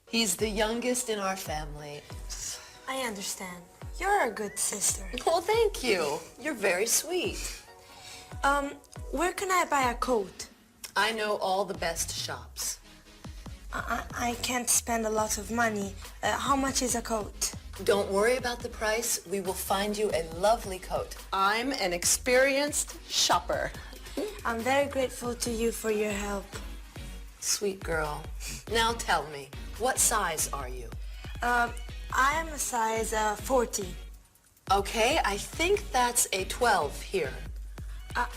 He's the youngest in our family. I understand. You're a good sister. Well, thank you. You're very sweet. Where can I buy a coat? I know all the best shops. I can't spend a lot of money. How much is a coat? Don't worry about the price. We will find you a lovely coat. I'm an experienced shopper. I'm very grateful to you for your help. Sweet girl. Now tell me, what size are you? I am a size 40. Okay, I think that's a 12 here.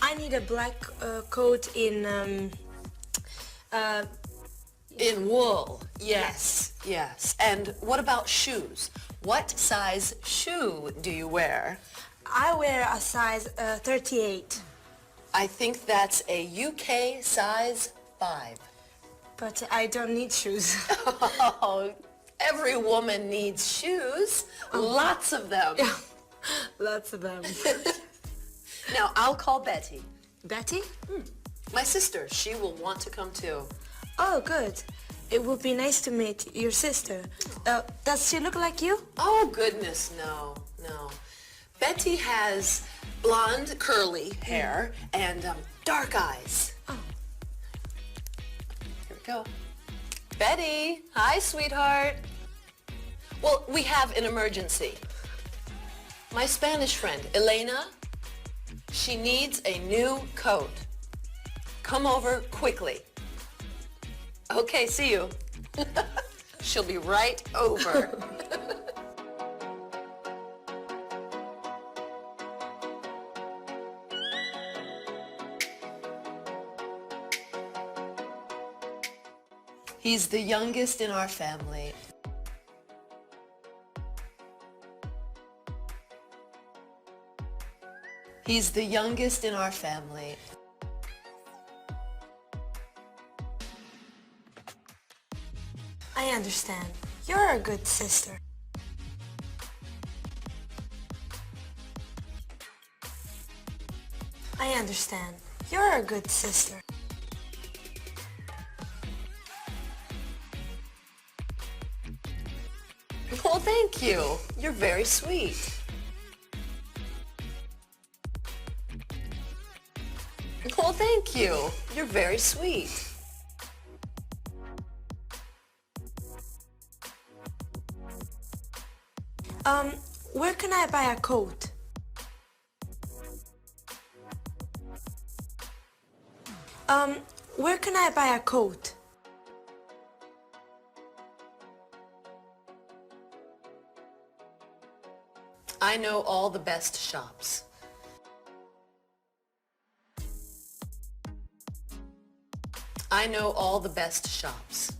I need a black coat in wool. Yes, yes. And what about shoes? What size shoe do you wear? I wear a size 38. I think that's a UK size 5. But I don't need shoes. Oh, every woman needs shoes. Lots of them. Lots of them. Now, I'll call Betty. Betty? My sister. She will want to come too. Oh, good. It would be nice to meet your sister. Does she look like you? Oh, goodness, no, no. Betty has blonde, curly hair and dark eyes. Oh. Here we go. Betty, hi, sweetheart. Well, we have an emergency. My Spanish friend, Elena, she needs a new coat. Come over quickly. Okay, see you. She'll be right over. He's the youngest in our family. He's the youngest in our family. I understand. You're a good sister. I understand. You're a good sister. Well, thank you. You're very sweet. Well, thank you. You're very sweet. Where can I buy a coat? Where can I buy a coat? I know all the best shops. I know all the best shops.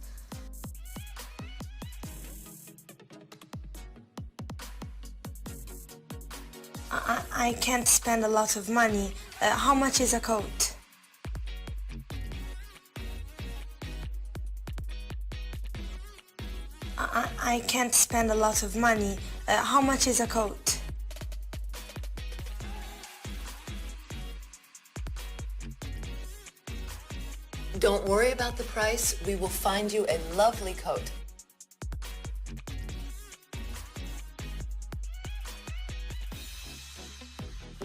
I can't spend a lot of money. How much is a coat? I can't spend a lot of money. How much is a coat? Don't worry about the price. We will find you a lovely coat.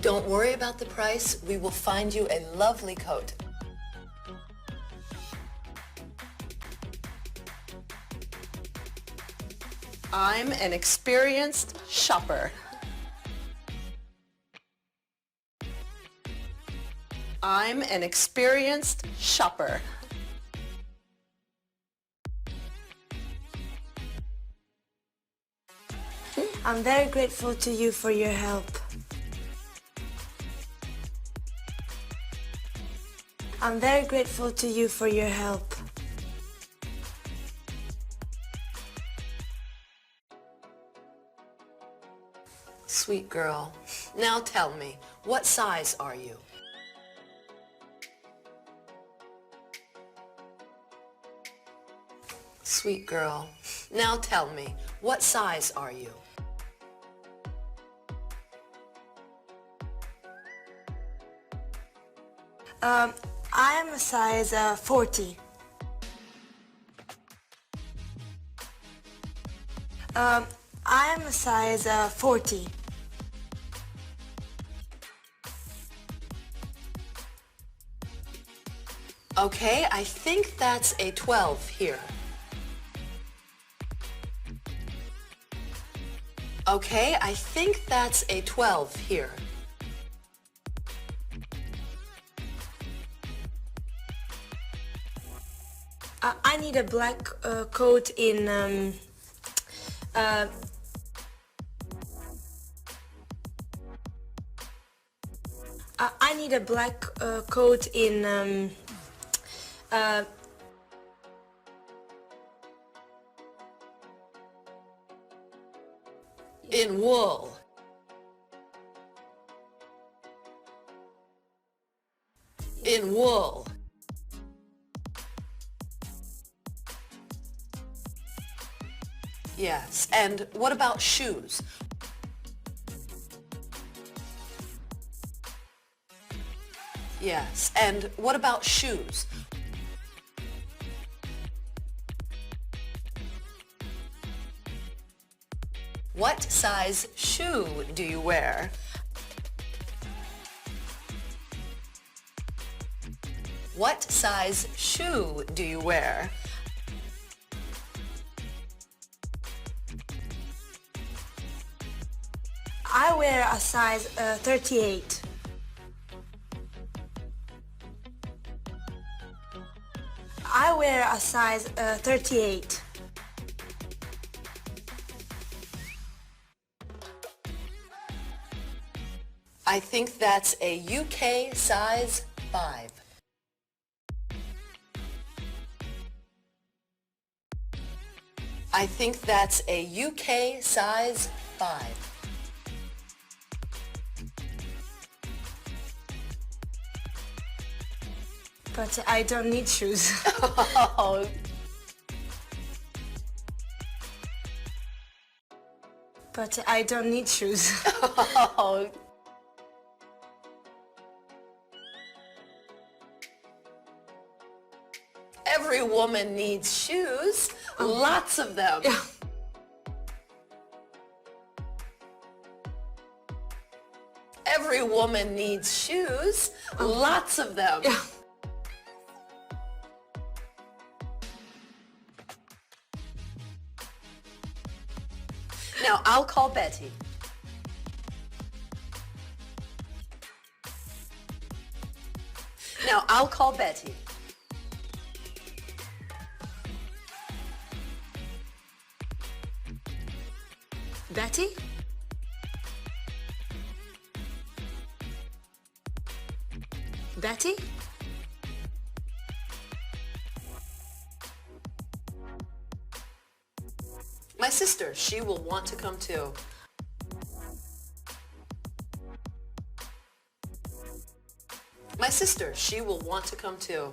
Don't worry about the price. We will find you a lovely coat. I'm an experienced shopper. I'm an experienced shopper. I'm very grateful to you for your help. I'm very grateful to you for your help. Sweet girl. Now tell me, what size are you? Sweet girl. Now tell me, what size are you? I am a size 40. I'm a size 40. Okay, I think that's a 12 here. Okay, I think that's a 12 here. I need a black coat in I need a black coat in in wool. In wool. Yes, and what about shoes? Yes, and what about shoes? What size shoe do you wear? What size shoe do you wear? I wear a size 38. I wear a size 38. I think that's a UK size 5. I think that's a UK size 5. But I don't need shoes. Oh. But I don't need shoes. Oh. Every woman needs shoes. Lots of them. Yeah. Every woman needs shoes. Lots of them. Yeah. Now, I'll call Betty. Now, I'll call Betty. Betty? Betty? My sister, she will want to come too. My sister, she will want to come too.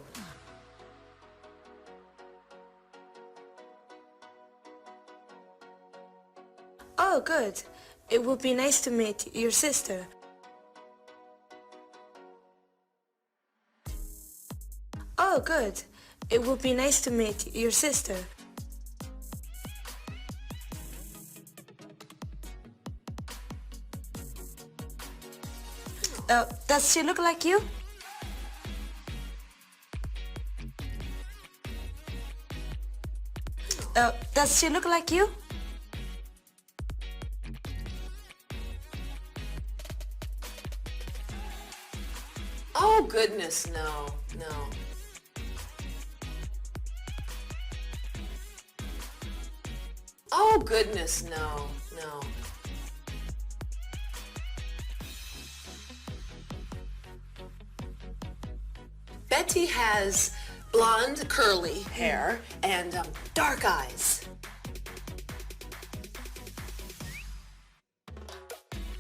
Oh, good. It would be nice to meet your sister. Oh, good. It would be nice to meet your sister. Does she look like you? Does she look like you? Oh, goodness, no, no. Oh, goodness, no, no. Betty has blonde, curly hair and dark eyes.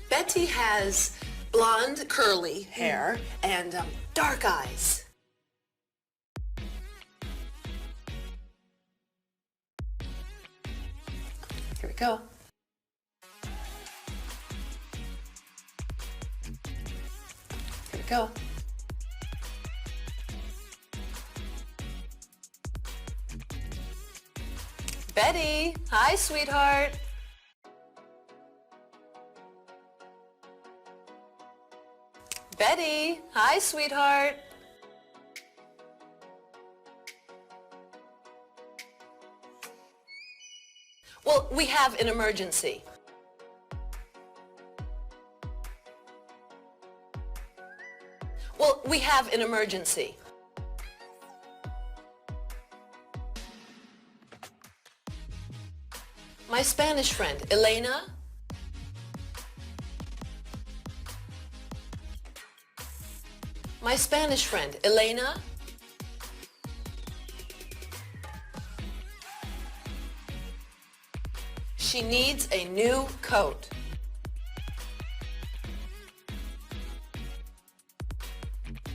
Betty has blonde, curly hair and dark eyes. Here we go. Here we go. Betty, hi, sweetheart. Betty, hi, sweetheart. Well, we have an emergency. Well, we have an emergency. My Spanish friend, Elena. My Spanish friend, Elena. She needs a new coat.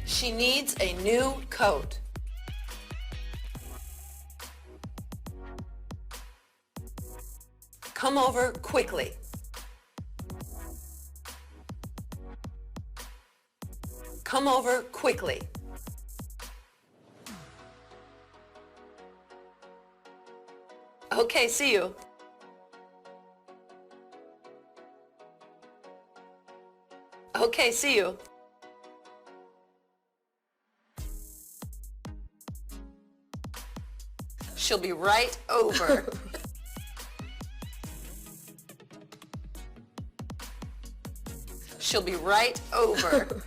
She needs a new coat. Come over quickly. Come over quickly. Okay, see you. Okay, see you. She'll be right over. She'll be right over.